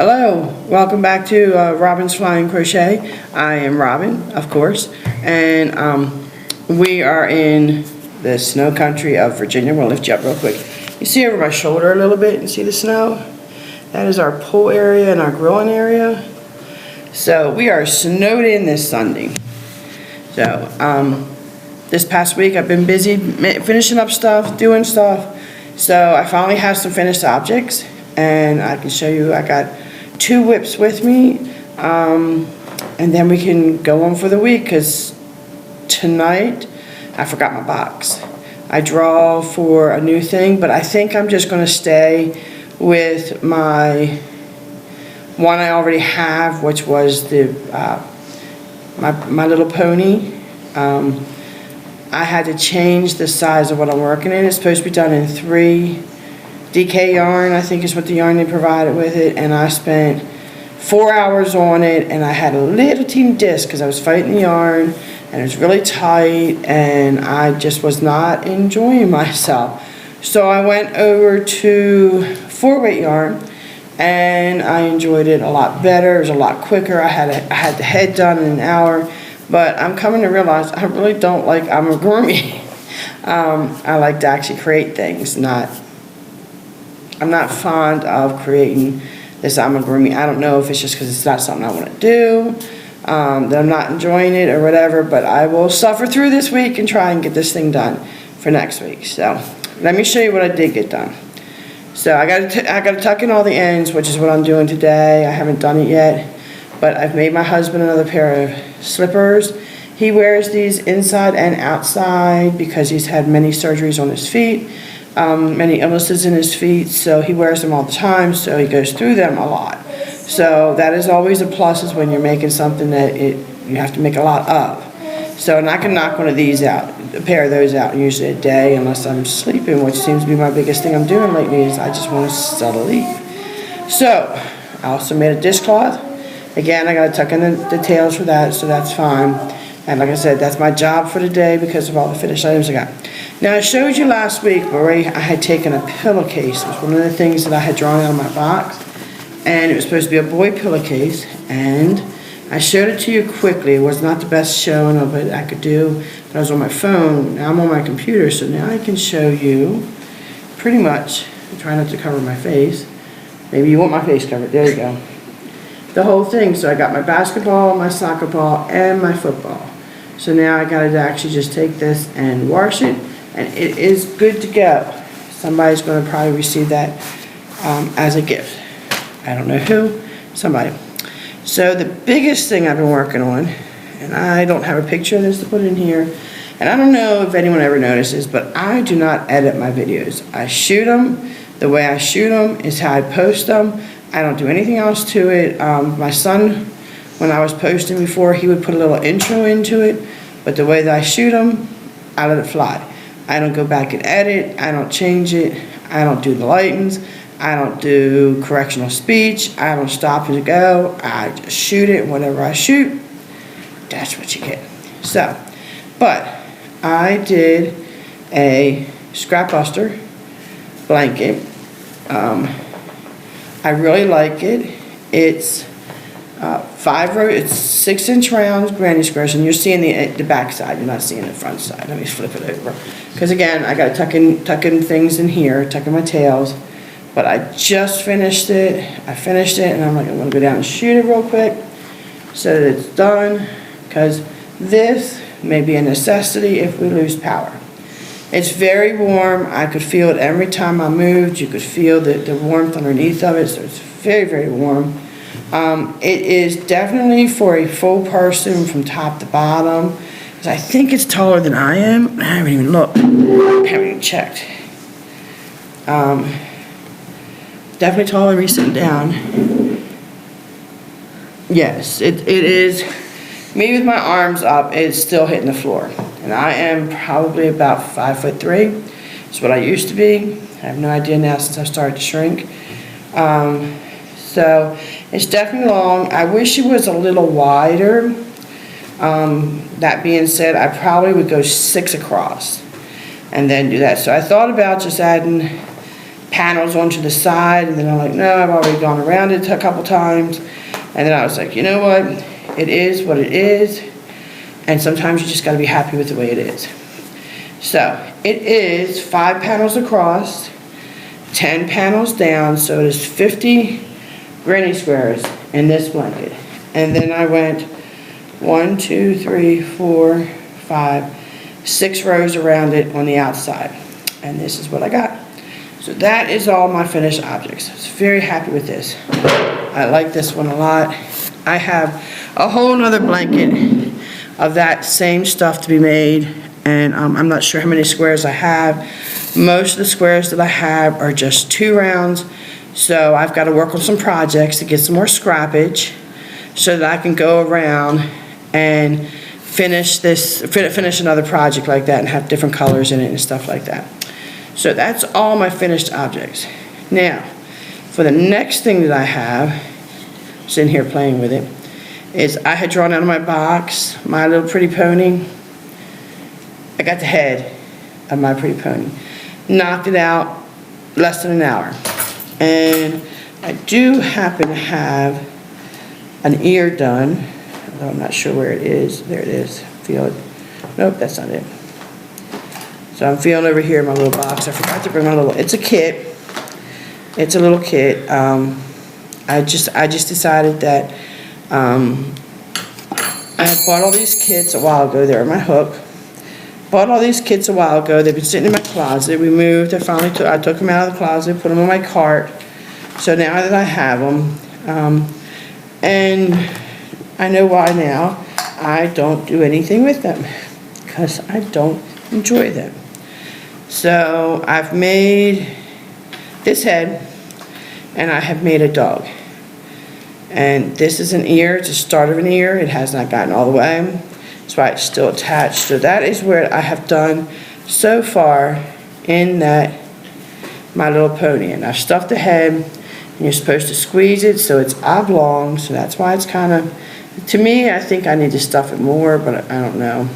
Hello, welcome back to Robin's Flying Crochet. I am Robin, of course, and we are in the snow country of Virginia. We'll lift you up real quick. You see over my shoulder a little bit, and see the snow? That is our pool area and our grilling area. So we are snowed in this Sunday. So this past week I've been busy finishing up stuff, doing stuff. So I finally have some finished objects, and I can show you. I got 2 whips with me, and then we can go on for the week, because tonight I forgot my box. I draw for a new thing, but I think I'm just going to stay with my one I already have, which was the my Little Pony. I had to change the size of what I'm working in. It's supposed to be done in 3 DK yarn, I think is what the yarn they provided with it, and I spent 4 hours on it, and I had a little teeny disc because I was fighting the yarn, and it was really tight, and I just was not enjoying myself. So I went over to 4-weight yarn, and I enjoyed it a lot better. It was a lot quicker. I had the head done in an hour, but I'm coming to realize I really don't like amigurumi. I like to actually create things, I'm not fond of creating this amigurumi. I don't know if it's just because it's not something I want to do, that I'm not enjoying it or whatever, but I will suffer through this week and try and get this thing done for next week. So let me show you what I did get done. So I got to tuck in all the ends, which is what I'm doing today. I haven't done it yet, but I've made my husband another pair of slippers. He wears these inside and outside because he's had many surgeries on his feet. Many illnesses in his feet, so he wears them all the time, so he goes through them a lot. So that is always a plus, is when you're making something that you have to make a lot of. So, and I can knock one of these out, a pair of those out usually a day, unless I'm sleeping, which seems to be my biggest thing I'm doing lately, is I just want to settle sleep. So I also made a dishcloth. Again, I got to tuck in the tails for that, so that's fine. And like I said, that's my job for the day because of all the finished items I got. Now, I showed you last week where I had taken a pillowcase. It was one of the things that I had drawn out of my box. And it was supposed to be a boy pillowcase. And I showed it to you quickly. It was not the best showing of it I could do. But I was on my phone. Now I'm on my computer, so now I can show you pretty much. I'm trying not to cover my face. Maybe you want my face covered. There you go. The whole thing. So I got my basketball, my soccer ball, and my football. So now I got to actually just take this and wash it, and it is good to go. Somebody's going to probably receive that as a gift. I don't know who, somebody. So the biggest thing I've been working on, and I don't have a picture of this to put in here, and I don't know if anyone ever notices, but I do not edit my videos. I shoot them. The way I shoot them is how I post them. I don't do anything else to it. My son, when I was posting before, he would put a little intro into it, but the way that I shoot them, I let it fly. I don't go back and edit. I don't change it. I don't do the lightings. I don't do correctional speech. I don't stop and go. I just shoot it. Whatever I shoot, that's what you get. So, but I did a scrap buster blanket. I really like it. It's 6-inch rounds, granny squares, and you're seeing the back side. You're not seeing the front side. Let me flip it over, because again, I got to tuck in things in here, tuck in my tails. But I just finished it. I finished it, and I'm going to go down and shoot it real quick so that it's done, because this may be a necessity if we lose power. It's very warm. I could feel it every time I moved. You could feel the warmth underneath of it, so it's very, very warm. It is definitely for a full person from top to bottom, because I think it's taller than I am. I haven't even looked. I haven't even checked. Definitely taller than me sitting down. Yes, it is. Me with my arms up, it's still hitting the floor. And I am probably about 5'3". It's what I used to be. I have no idea now since I started to shrink. So it's definitely long. I wish it was a little wider. That being said, I probably would go 6 across and then do that. So I thought about just adding panels onto the side, and then I'm like, no, I've already gone around it a couple times. And then I was like, you know what? It is what it is. And sometimes you just got to be happy with the way it is. So it is 5 panels across, 10 panels down, so it is 50 granny squares in this blanket. And then I went 1, 2, 3, 4, 5, 6 rows around it on the outside. And this is what I got. So that is all my finished objects. I was very happy with this. I like this one a lot. I have a whole nother blanket of that same stuff to be made, and I'm not sure how many squares I have. Most of the squares that I have are just 2 rounds, so I've got to work on some projects to get some more scrappage so that I can go around and finish another project like that and have different colors in it and stuff like that. So that's all my finished objects. Now, for the next thing that I have, sitting here playing with it, is I had drawn out of my box My Little Pretty Pony. I got the head of My Pretty Pony. Knocked it out less than an hour. And I do happen to have an ear done, although I'm not sure where it is. There it is. Feel it. Nope, that's not it. So I'm feeling over here in my little box. I forgot to bring my little, it's a kit. It's a little kit. I just decided that I had bought all these kits a while ago. They're on my hook. Bought all these kits a while ago. They've been sitting in my closet. We moved. I took them out of the closet, put them in my cart. So now that I have them, and I know why now, I don't do anything with them because I don't enjoy them. So I've made this head, and I have made a dog. And this is an ear. It's the start of an ear. It has not gotten all the way. That's why it's still attached. So that is where I have done so far in that My Little Pony. And I've stuffed the head, and you're supposed to squeeze it so it's oblong. So that's why it's kind of, to me, I think I need to stuff it more, but I don't know.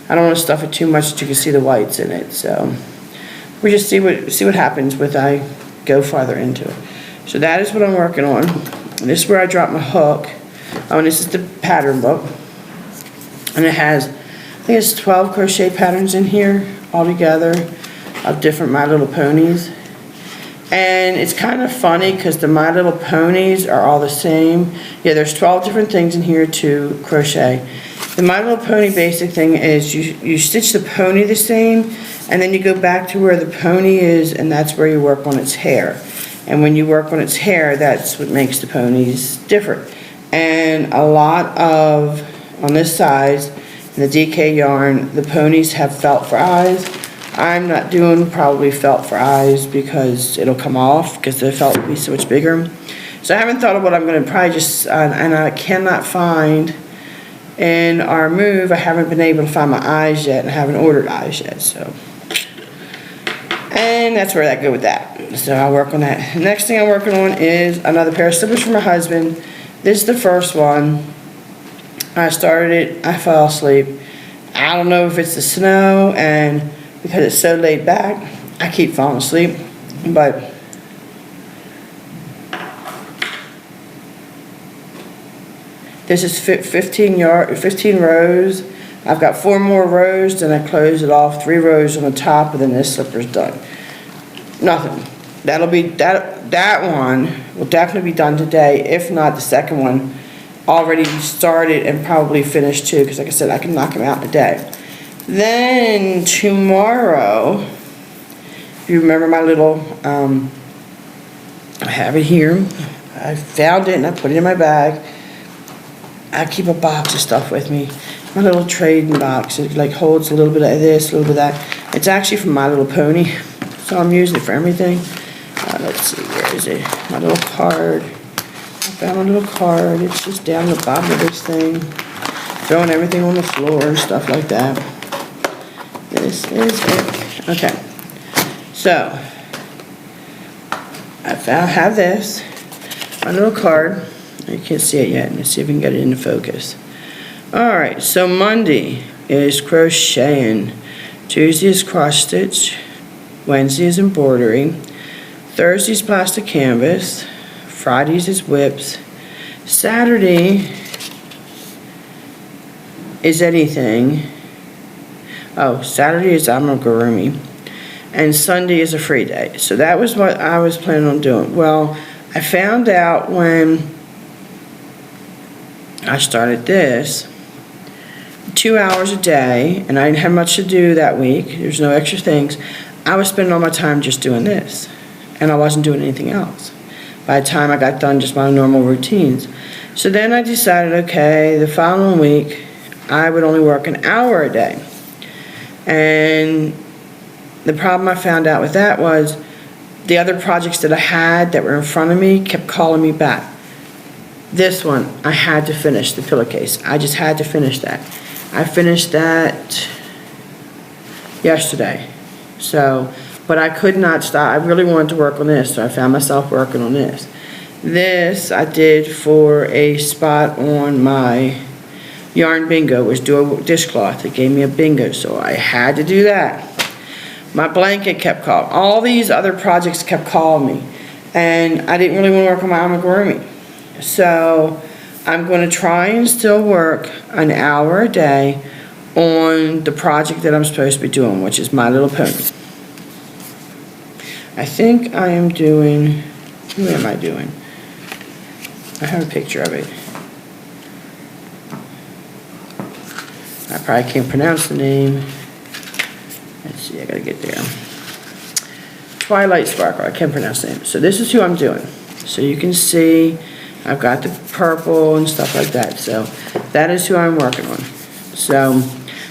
I don't want to stuff it too much that you can see the whites in it. So we just see what happens with I go farther into it. So that is what I'm working on. And this is where I dropped my hook. Oh, and this is the pattern book. And it has, I think it's 12 crochet patterns in here altogether of different My Little Ponies. And it's kind of funny because the My Little Ponies are all the same. Yeah, there's 12 different things in here to crochet. The My Little Pony basic thing is you stitch the pony the same, and then you go back to where the pony is, and that's where you work on its hair. And when you work on its hair, that's what makes the ponies different. And a lot of, on this size, in the DK yarn, the ponies have felt for eyes. I'm not doing probably felt for eyes because it'll come off because the felt will be so much bigger. So I haven't thought of what I'm going to probably just, and I cannot find in our move, I haven't been able to find my eyes yet and I haven't ordered eyes yet, so. And that's where I go with that. So I'll work on that. Next thing I'm working on is another pair of slippers for my husband. This is the first one. I started it, I fell asleep. I don't know if it's the snow and because it's so laid back, I keep falling asleep, but this is 15 rows. I've got 4 more rows, then I close it off, 3 rows on the top, and then this slipper's done. Nothing. That'll be that one will definitely be done today. If not, the second one already started and probably finished too, because like I said, I can knock them out in a day. Then tomorrow, if you remember my little, I have it here. I found it and I put it in my bag. I keep a box of stuff with me. My little trading box. It like holds a little bit of this, a little bit of that. It's actually from My Little Pony, so I'm using it for everything. Let's see, where is it? My little card. I found my little card. It's just down the bottom of this thing. Throwing everything on the floor and stuff like that. This is it. Okay. So, I have this. My little card. You can't see it yet. Let's see if we can get it into focus. Alright, so Monday is crocheting. Tuesday is cross stitch. Wednesday is embroidery. Thursday's plastic canvas. Fridays is whips. Saturday is anything. Oh, Saturday is amigurumi. And Sunday is a free day. So that was what I was planning on doing. Well, I found out when I started this, 2 hours a day, and I didn't have much to do that week. There's no extra things. I was spending all my time just doing this, and I wasn't doing anything else. By the time I got done just my normal routines. So then I decided, okay, the following week, I would only work an hour a day. And the problem I found out with that was the other projects that I had that were in front of me kept calling me back. This one, I had to finish, the pillowcase. I just had to finish that. I finished that yesterday. So, but I could not stop. I really wanted to work on this, so I found myself working on this. This I did for a spot on my yarn bingo, was do a dishcloth. It gave me a bingo, so I had to do that. My blanket kept calling. All these other projects kept calling me, and I didn't really want to work on my amigurumi. So I'm going to try and still work an hour a day on the project that I'm supposed to be doing, which is My Little Pony. I think I am doing, who am I doing? I have a picture of it. I probably can't pronounce the name. Let's see, I gotta get there. Twilight Sparkle, I can't pronounce the name. So this is who I'm doing. So you can see I've got the purple and stuff like that. So that is who I'm working on. So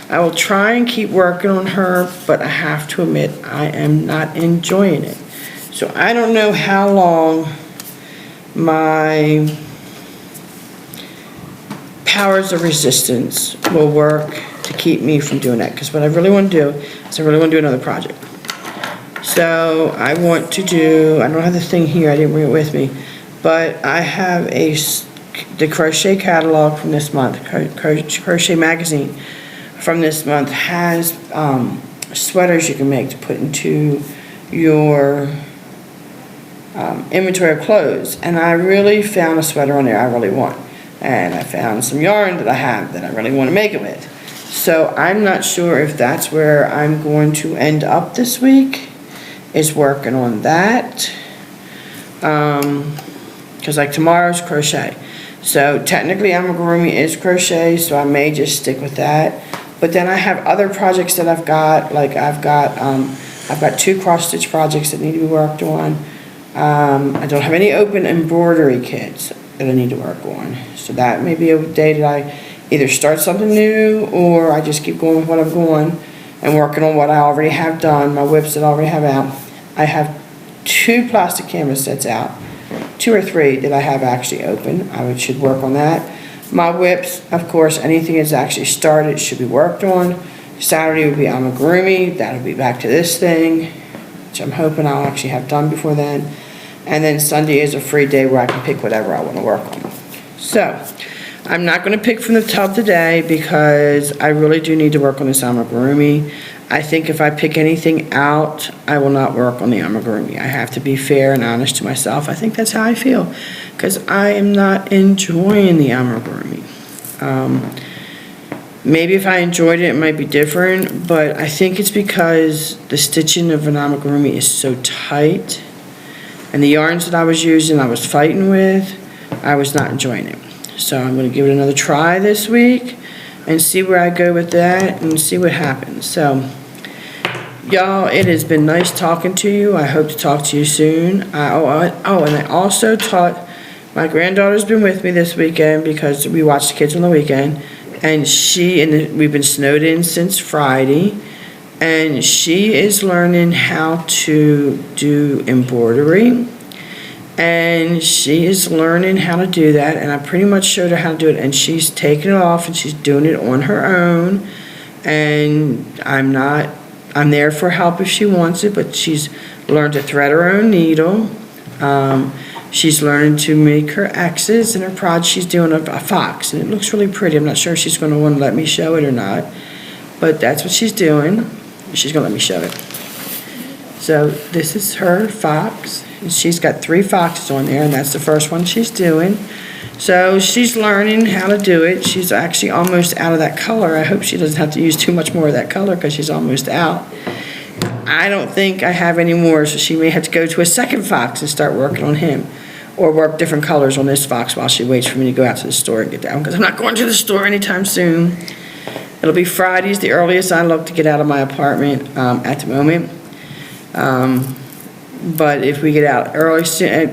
I will try and keep working on her, but I have to admit I am not enjoying it. So I don't know how long my powers of resistance will work to keep me from doing that. Because what I really want to do is I really want to do another project. So I want to do, I don't have the thing here, I didn't bring it with me, but I have the crochet catalog from this month, crochet magazine from this month has sweaters you can make to put into your inventory of clothes. And I really found a sweater on there I really want. And I found some yarn that I have that I really want to make it with. So I'm not sure if that's where I'm going to end up this week, is working on that. Because like tomorrow's crochet. So technically amigurumi is crochet, so I may just stick with that. But then I have other projects that I've got, like I've got 2 cross stitch projects that need to be worked on. I don't have any open embroidery kits that I need to work on. So that may be a day that I either start something new or I just keep going with what I'm going and working on what I already have done, my whips that I already have out. I have 2 plastic canvas sets out, 2 or 3 that I have actually open. I should work on that. My whips, of course, anything that's actually started should be worked on. Saturday would be amigurumi. That'll be back to this thing, which I'm hoping I'll actually have done before then. And then Sunday is a free day where I can pick whatever I want to work on. So I'm not going to pick from the tub today because I really do need to work on this amigurumi. I think if I pick anything out, I will not work on the amigurumi. I have to be fair and honest to myself. I think that's how I feel because I am not enjoying the amigurumi. Maybe if I enjoyed it, it might be different, but I think it's because the stitching of an amigurumi is so tight, and the yarns that I was using, I was fighting with, I was not enjoying it. So I'm going to give it another try this week and see where I go with that and see what happens. So, y'all, it has been nice talking to you. I hope to talk to you soon. And I also taught, my granddaughter's been with me this weekend because we watch the kids on the weekend. And we've been snowed in since Friday, and she is learning how to do embroidery, and she is learning how to do that, and I pretty much showed her how to do it, and she's taking it off, and she's doing it on her own, and I'm there for help if she wants it, but she's learned to thread her own needle. She's learning to make her X's, and her project, she's doing a fox, and it looks really pretty. I'm not sure if she's going to want to let me show it or not, but that's what she's doing. She's going to let me show it. So this is her fox, She's got 3 foxes on there, and that's the first one she's doing. So she's learning how to do it. She's actually almost out of that color. I hope she doesn't have to use too much more of that color because she's almost out. I don't think I have any more, so she may have to go to a second fox and start working on him, or work different colors on this fox while she waits for me to go out to the store and get that one, because I'm not going to the store anytime soon. It'll be Fridays, the earliest I look to get out of my apartment at the moment. But if we get out early,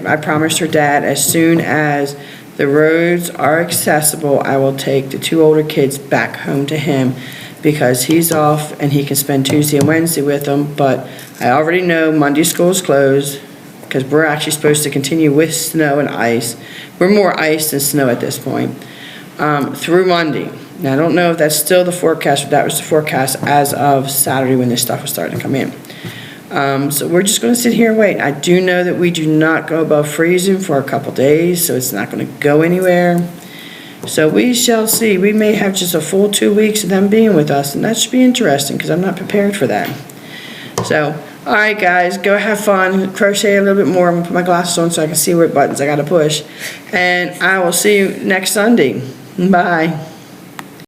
I promised her dad as soon as the roads are accessible, I will take the 2 older kids back home to him, because he's off and he can spend Tuesday and Wednesday with them. But I already know Monday school's closed, because we're actually supposed to continue with snow and ice. We're more ice than snow at this point, through Monday. Now, I don't know if that's still the forecast, but that was the forecast as of Saturday when this stuff was starting to come in. So we're just going to sit here and wait. I do know that we do not go above freezing for a couple days, so it's not going to go anywhere. So we shall see. We may have just a full 2 weeks of them being with us, and that should be interesting because I'm not prepared for that. So, all right, guys, go have fun. Crochet a little bit more. I'm going to put my glasses on so I can see what buttons I got to push. And I will see you next Sunday. Bye.